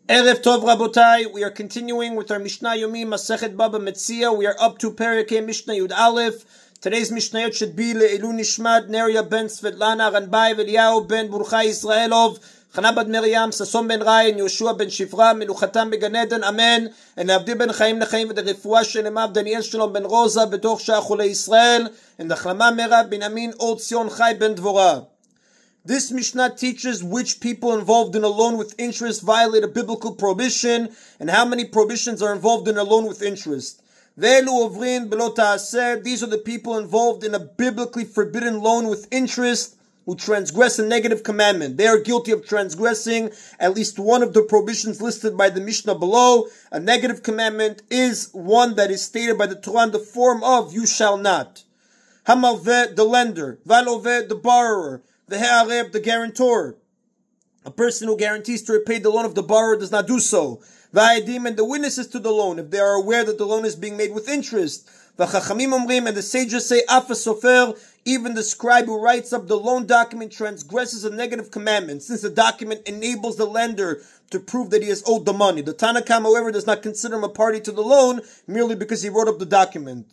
Erev Tov Rabotai, we are continuing with our Mishna Yomi, Masechet Bava Metzia. We are up to Perikei Mishna Yud Aleph. Today's Mishnayot should be Le'ilu Nishmat, Neria ben Svetlana, Ranbai, Eliyahu ben Burchai Israelov, Chana bad Miriam, Sason ben Rai, and Yoshua ben Shifra, Menuchatam began Eden, Amen. And Abdi ben Chaim Nechaim, and the Refuah Shenemav, Daniel Shalom ben Rosa, Betoch Shah Chulei Israel, and the Chlama Merab ben Amin, Od Zion Chai ben Dvorah. This Mishnah teaches which people involved in a loan with interest violate a biblical prohibition, and how many prohibitions are involved in a loan with interest. These are the people involved in a biblically forbidden loan with interest who transgress a negative commandment. They are guilty of transgressing at least one of the prohibitions listed by the Mishnah below. A negative commandment is one that is stated by the Torah in the form of "you shall not." Hamalveh, the lender. Valoveh, the borrower. Ve'ha'arev, the guarantor. A person who guarantees to repay the loan of the borrower does not do so. Va'edim, and the witnesses to the loan, if they are aware that the loan is being made with interest. V'chachamim omrim, and the sages say, Afa sofer, even the scribe who writes up the loan document transgresses a negative commandment, since the document enables the lender to prove that he has owed the money. The Tanakam, however, does not consider him a party to the loan, merely because he wrote up the document.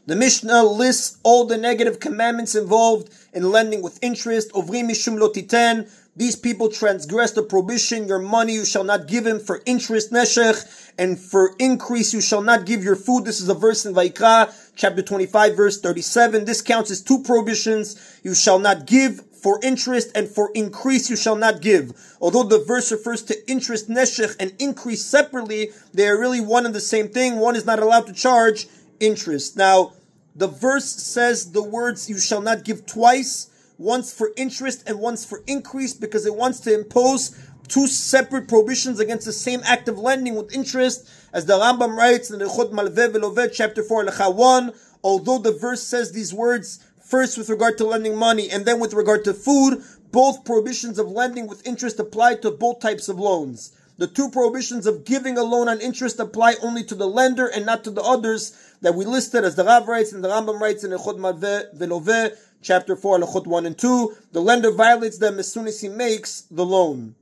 The Mishnah lists all the negative commandments involved in lending with interest. Ovri mishum lo titen. These people transgress the prohibition. Your money you shall not give him for interest, neshech, and for increase you shall not give your food. This is a verse in Vayikra, chapter 25, verse 37. This counts as two prohibitions. You shall not give for interest, and for increase you shall not give. Although the verse refers to interest, neshech, and increase separately, they are really one and the same thing. One is not allowed to charge interest. Now, the verse says the words "you shall not give" twice, once for interest and once for increase, because it wants to impose two separate prohibitions against the same act of lending with interest, as the Rambam writes in the Chod Malveh Veloveh, chapter 4, Lecha 1. Although the verse says these words first with regard to lending money and then with regard to food, both prohibitions of lending with interest apply to both types of loans. The two prohibitions of giving a loan on interest apply only to the lender and not to the others that we listed, as the Rav writes and the Rambam writes in Echod Malveh Veloveh, chapter 4, Echod 1 and 2. The lender violates them as soon as he makes the loan.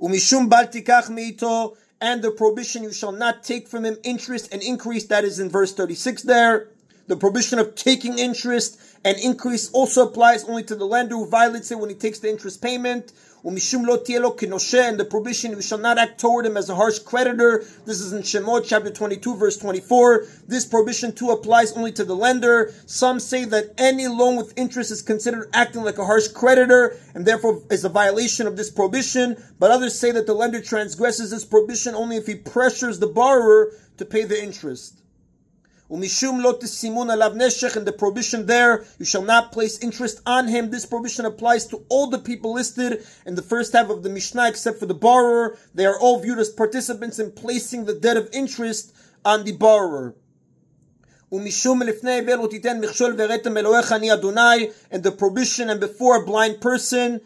Umishum bal tikach meito, and the prohibition "you shall not take from him interest and increase," that is in verse 36 there. The prohibition of taking interest and increase also applies only to the lender who violates it when he takes the interest payment. Umishum lo tielo kinoshe, and the prohibition "you shall not act toward him as a harsh creditor." This is in Shemot chapter 22 verse 24. This prohibition too applies only to the lender. Some say that any loan with interest is considered acting like a harsh creditor and therefore is a violation of this prohibition. But others say that the lender transgresses this prohibition only if he pressures the borrower to pay the interest. Umishum lo tesimun alav neshech, and the prohibition there, "you shall not place interest on him." This prohibition applies to all the people listed in the first half of the Mishnah except for the borrower. They are all viewed as participants in placing the debt of interest on the borrower. Umishum lifnei vel lo titen michshol veretem Elohecha ani Adonai, and the prohibition "and before a blind person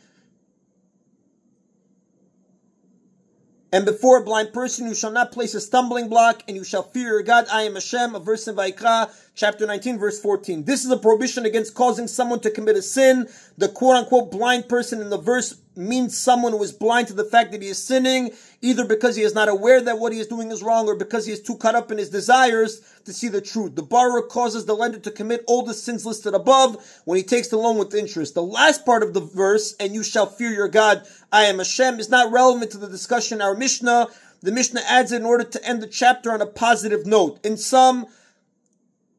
you shall not place a stumbling block, and you shall fear your God, I am Hashem," a verse in Vayikra, chapter 19, verse 14. This is a prohibition against causing someone to commit a sin. The quote-unquote blind person in the verse means someone who is blind to the fact that he is sinning, either because he is not aware that what he is doing is wrong, or because he is too caught up in his desires to see the truth. The borrower causes the lender to commit all the sins listed above when he takes the loan with interest. The last part of the verse, "and you shall fear your God, I am Hashem," is not relevant to the discussion in our Mishnah. The Mishnah adds it in order to end the chapter on a positive note. In sum,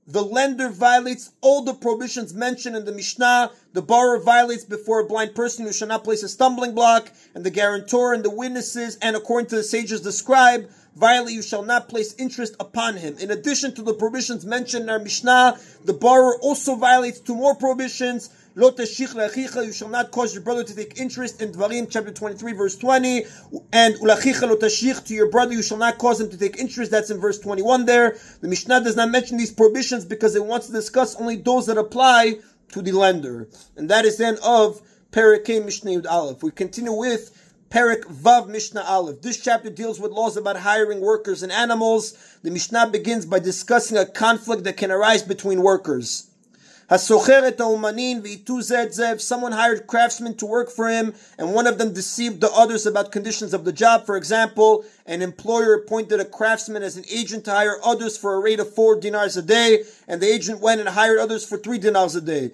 the lender violates all the prohibitions mentioned in the Mishnah. The borrower violates before a blind person "you shall not place a stumbling block," and the guarantor and the witnesses, and according to the sages, the scribe, violate "you shall not place interest upon him." In addition to the prohibitions mentioned in our Mishnah, the borrower also violates two more prohibitions. Lo teshich le'achicha, you shall not cause your brother to take interest, in Dvarim chapter 23 verse 20, and ulachicha lo teshich, to your brother you shall not cause him to take interest, that's in verse 21 there. The Mishnah does not mention these prohibitions because it wants to discuss only those that apply to the lender. And that is then of Perikei Mishnah Yud Aleph. We continue with Perek Vav Mishnah Aleph. This chapter deals with laws about hiring workers and animals. The Mishnah begins by discussing a conflict that can arise between workers. If someone hired craftsmen to work for him and one of them deceived the others about conditions of the job, for example, an employer appointed a craftsman as an agent to hire others for a rate of 4 dinars a day, and the agent went and hired others for 3 dinars a day.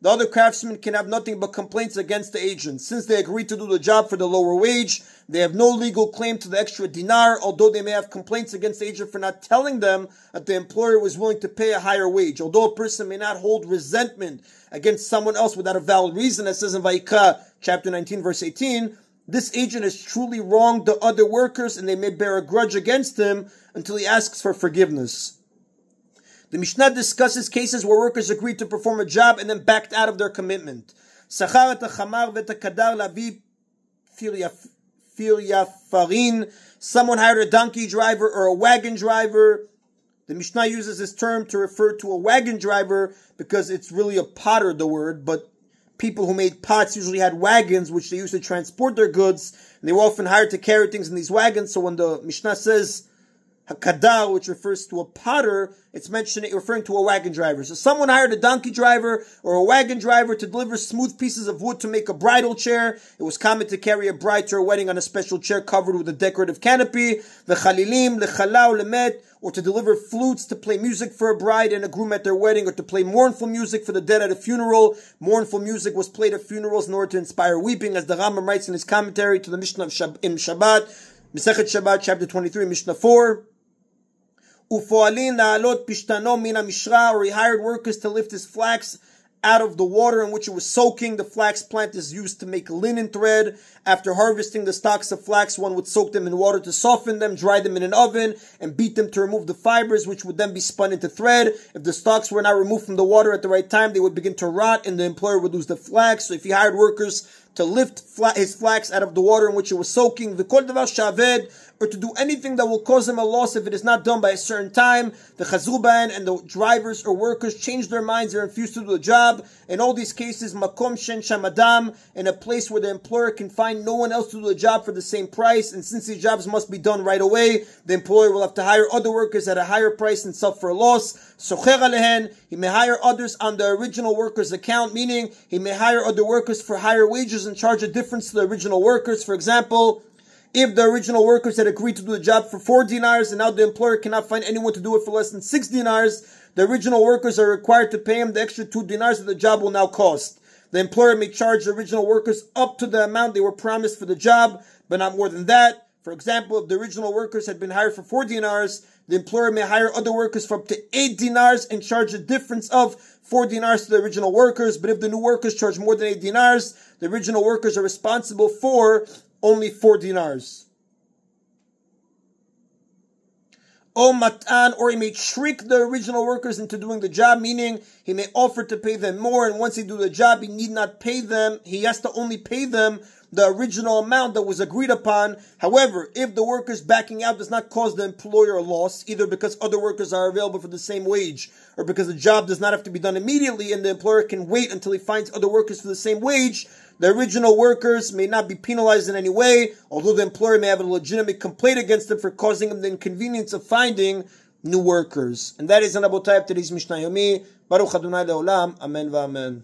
The other craftsmen can have nothing but complaints against the agent. Since they agreed to do the job for the lower wage, they have no legal claim to the extra dinar, although they may have complaints against the agent for not telling them that the employer was willing to pay a higher wage. Although a person may not hold resentment against someone else without a valid reason, as says in Vayikra, chapter 19, verse 18, this agent has truly wronged the other workers and they may bear a grudge against him until he asks for forgiveness. The Mishnah discusses cases where workers agreed to perform a job and then backed out of their commitment. Someone hired a donkey driver or a wagon driver. The Mishnah uses this term to refer to a wagon driver because it's really a potter, the word, but people who made pots usually had wagons which they used to transport their goods, and they were often hired to carry things in these wagons. So when the Mishnah says Hakadar, which refers to a potter, it's referring to a wagon driver. So someone hired a donkey driver or a wagon driver to deliver smooth pieces of wood to make a bridal chair. It was common to carry a bride to her wedding on a special chair covered with a decorative canopy. The chalilim, lechalau, lemet, or to deliver flutes to play music for a bride and a groom at their wedding, or to play mournful music for the dead at a funeral. Mournful music was played at funerals in order to inspire weeping, as the Rambam writes in his commentary to the Mishnah of Shabbat, Masechet Shabbat, chapter 23, Mishnah 4. Ufoalin la'alot pishtano mina mishra, or he hired workers to lift his flax out of the water in which it was soaking. The flax plant is used to make linen thread. After harvesting the stalks of flax, one would soak them in water to soften them, dry them in an oven, and beat them to remove the fibers, which would then be spun into thread. If the stalks were not removed from the water at the right time, they would begin to rot, and the employer would lose the flax. So if he hired workers to lift his flax out of the water in which it was soaking, v'kol davar shaved, or to do anything that will cause him a loss if it is not done by a certain time, the chazuban and the drivers or workers change their minds and refuse to do the job. In all these cases, makom shen shamadam, in a place where the employer can find no one else to do the job for the same price, and since these jobs must be done right away, the employer will have to hire other workers at a higher price and suffer a loss. Socher alehen, he may hire others on the original worker's account, meaning he may hire other workers for higher wages and charge a difference to the original workers. For example, if the original workers had agreed to do the job for 4 dinars and now the employer cannot find anyone to do it for less than 6 dinars, the original workers are required to pay him the extra 2 dinars that the job will now cost. The employer may charge the original workers up to the amount they were promised for the job, but not more than that. For example, if the original workers had been hired for 4 dinars, the employer may hire other workers for up to 8 dinars and charge a difference of 4 dinars to the original workers. But if the new workers charge more than 8 dinars, the original workers are responsible for only 4 dinars. O matan, or he may trick the original workers into doing the job, meaning he may offer to pay them more, and once they do the job, he need not pay them. He has to only pay them the original amount that was agreed upon. However, if the workers backing out does not cause the employer a loss, either because other workers are available for the same wage, or because the job does not have to be done immediately and the employer can wait until he finds other workers for the same wage, the original workers may not be penalized in any way, although the employer may have a legitimate complaint against them for causing him the inconvenience of finding new workers. And that is an Abotai of today's Mishna Yomi. Baruch Adonai Leolam. Amen v'amen.